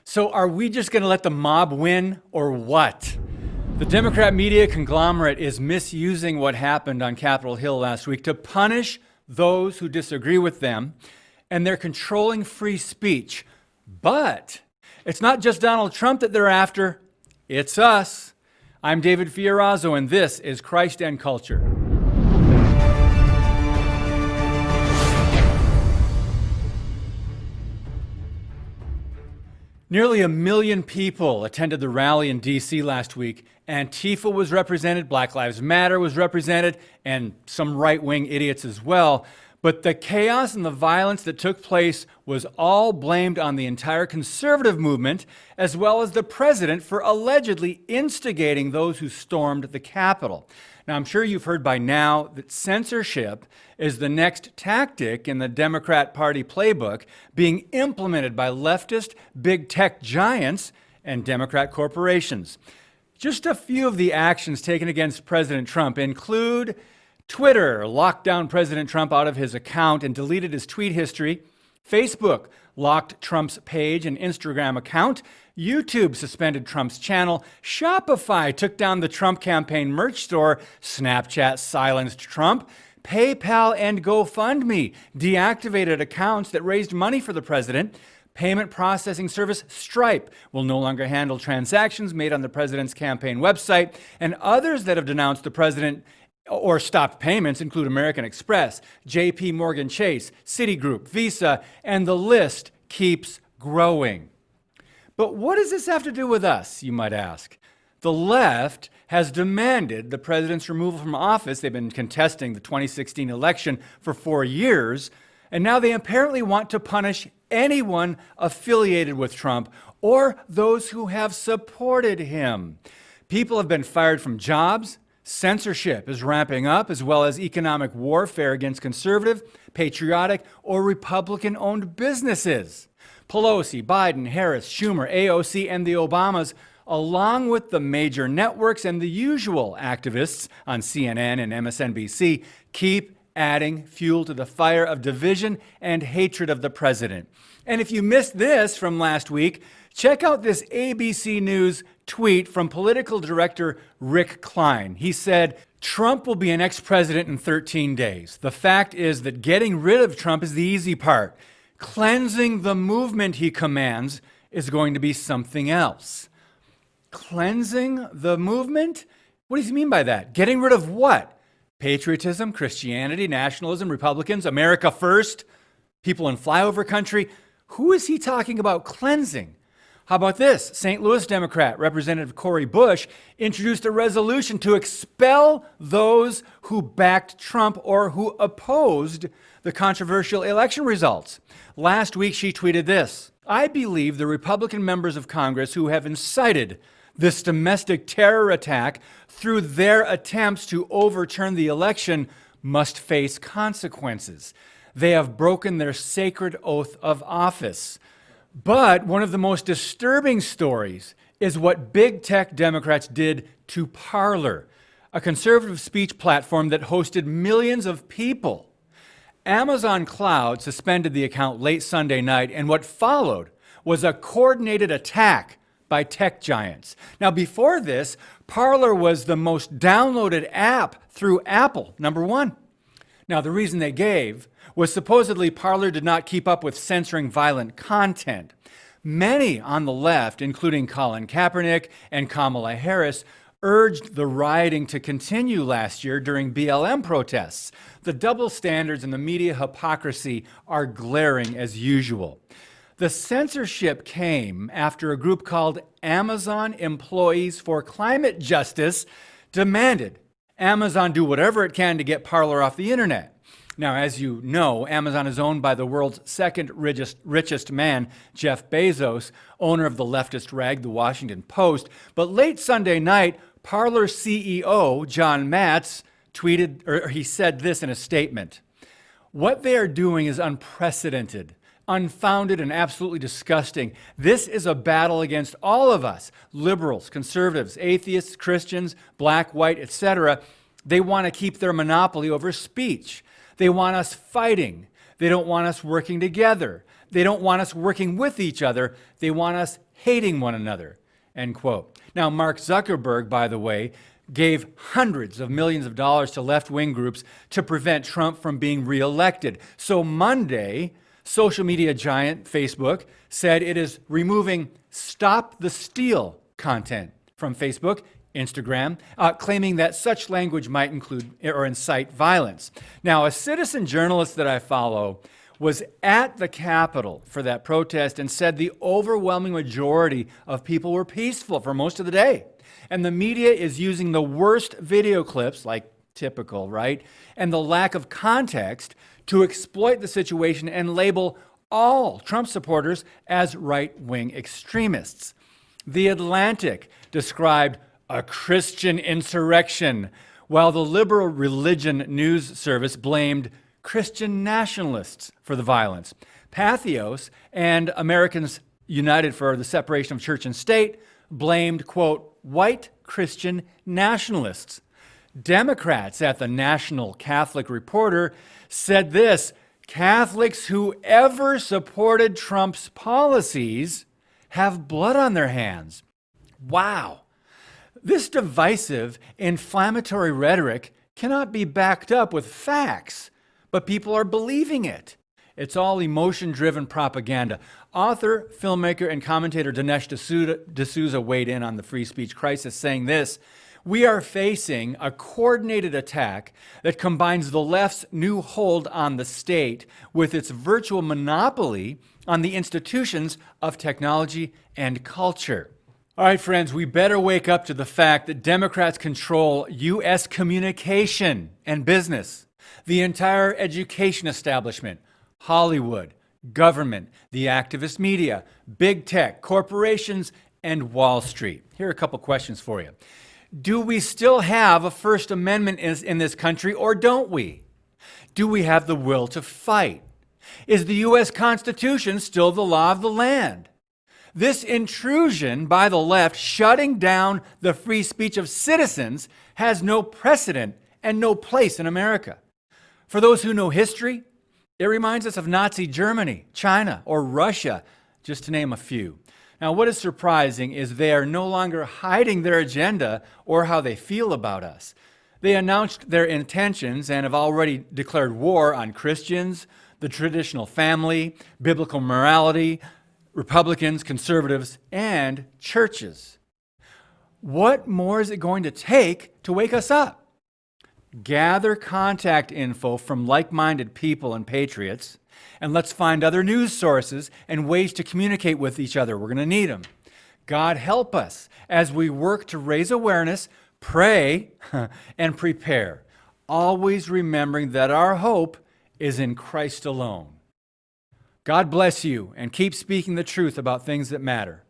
So are we just going to let the mob win or what? The Democrat media conglomerate is misusing what happened on Capitol Hill last week to punish those who disagree with them, and they're controlling free speech. But it's not just Donald Trump that they're after, it's us. I'm David Fiorazzo, and this is Christ and Culture. Nearly 1 million people attended the rally in D.C. last week. Antifa was represented, Black Lives Matter was represented, and some right-wing idiots as well. But the chaos and the violence that took place was all blamed on the entire conservative movement, as well as the president for allegedly instigating those who stormed the Capitol. Now, I'm sure you've heard by now that censorship is the next tactic in the Democrat Party playbook being implemented by leftist big tech giants and Democrat corporations. Just a few of the actions taken against President Trump include Twitter locked down President Trump out of his account and deleted his tweet history. Facebook locked Trump's page and Instagram account. YouTube suspended Trump's channel. Shopify took down the Trump campaign merch store. Snapchat silenced Trump. PayPal and GoFundMe deactivated accounts that raised money for the president. Payment processing service Stripe will no longer handle transactions made on the president's campaign website. And others that have denounced the president or stopped payments include American Express, JP Morgan Chase, Citigroup, Visa, and the list keeps growing. But what does this have to do with us, you might ask? The left has demanded the president's removal from office. They've been contesting the 2016 election for 4 years, and now they apparently want to punish anyone affiliated with Trump or those who have supported him. People have been fired from jobs. Censorship is ramping up, as well as economic warfare against conservative, patriotic, or Republican-owned businesses. Pelosi, Biden, Harris, Schumer, AOC, and the Obamas, along with the major networks and the usual activists on CNN and MSNBC, keep adding fuel to the fire of division and hatred of the president. And if you missed this from last week, check out this ABC News tweet from political director Rick Klein. He said, "Trump will be an ex-president in 13 days. The fact is that getting rid of Trump is the easy part. Cleansing the movement he commands is going to be something else." Cleansing the movement? What does he mean by that? Getting rid of what? Patriotism, Christianity, nationalism, Republicans, America first, people in flyover country? Who is he talking about cleansing? How about this? St. Louis Democrat Representative Cori Bush introduced a resolution to expel those who backed Trump or who opposed the controversial election results. Last week, she tweeted this: "I believe the Republican members of Congress who have incited this domestic terror attack through their attempts to overturn the election must face consequences. They have broken their sacred oath of office." But one of the most disturbing stories is what big tech Democrats did to Parler, a conservative speech platform that hosted millions of people. Amazon Cloud suspended the account late Sunday night, and what followed was a coordinated attack by tech giants. Now, before this, Parler was the most downloaded app through Apple, #1. Now, the reason they gave was supposedly Parler did not keep up with censoring violent content. Many on the left, including Colin Kaepernick and Kamala Harris, urged the rioting to continue last year during BLM protests. The double standards and the media hypocrisy are glaring as usual. The censorship came after a group called Amazon Employees for Climate Justice demanded Amazon do whatever it can to get Parler off the internet. Now, as you know, Amazon is owned by the world's second richest man, Jeff Bezos, owner of the leftist rag, The Washington Post. But late Sunday night, Parler CEO John Matz he said this in a statement: "What they are doing is unprecedented, unfounded, and absolutely disgusting. This is a battle against all of us, liberals, conservatives, atheists, Christians, black, white, etc. They want to keep their monopoly over speech. They want us fighting. They don't want us working together. They don't want us working with each other. They want us hating one another, end quote. Now, Mark Zuckerberg, by the way, gave hundreds of millions of dollars to left-wing groups to prevent Trump from being reelected. So Monday, social media giant Facebook said it is removing Stop the Steal content from Facebook, Instagram, claiming that such language might include or incite violence. Now, a citizen journalist that I follow was at the Capitol for that protest and said the overwhelming majority of people were peaceful for most of the day. And the media is using the worst video clips, like typical, right? And the lack of context to exploit the situation and label all Trump supporters as right-wing extremists. The Atlantic described a Christian insurrection, while the liberal religion news service blamed Christian nationalists for the violence. Pathos and Americans United for the Separation of Church and State blamed, quote, white Christian nationalists. Democrats at the National Catholic Reporter said this: Catholics who ever supported Trump's policies have blood on their hands. Wow. This divisive, inflammatory rhetoric cannot be backed up with facts, but people are believing it. It's all emotion-driven propaganda. Author, filmmaker, and commentator Dinesh D'Souza weighed in on the free speech crisis, saying this: we are facing a coordinated attack that combines the left's new hold on the state with its virtual monopoly on the institutions of technology and culture. All right, friends, we better wake up to the fact that Democrats control U.S. communication and business, the entire education establishment, Hollywood, government, the activist media, big tech, corporations, and Wall Street. Here are a couple questions for you. Do we still have a First Amendment in this country, or don't we? Do we have the will to fight? Is the U.S. Constitution still the law of the land? This intrusion by the left, shutting down the free speech of citizens, has no precedent and no place in America. For those who know history, it reminds us of Nazi Germany, China, or Russia, just to name a few. Now, what is surprising is they are no longer hiding their agenda or how they feel about us. They announced their intentions and have already declared war on Christians, the traditional family, biblical morality, Republicans, conservatives, and churches. What more is it going to take to wake us up? Gather contact info from like-minded people and patriots, and let's find other news sources and ways to communicate with each other. We're going to need them. God help us as we work to raise awareness, pray, and prepare, always remembering that our hope is in Christ alone. God bless you, and keep speaking the truth about things that matter.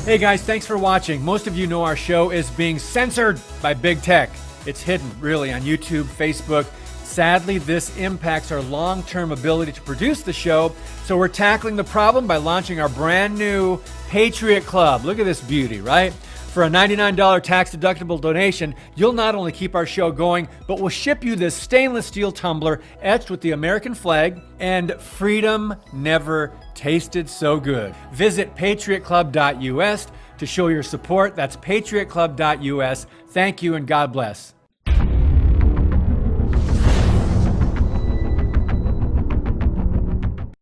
Hey guys, thanks for watching. Most of you know our show is being censored by big tech. It's hidden, really, on YouTube, Facebook. Sadly, this impacts our long-term ability to produce the show, so we're tackling the problem by launching our brand new Patriot Club. Look at this beauty, right? For a $99 tax-deductible donation, you'll not only keep our show going, but we'll ship you this stainless steel tumbler etched with the American flag, and freedom never tasted so good. Visit patriotclub.us to show your support. That's patriotclub.us. Thank you and God bless.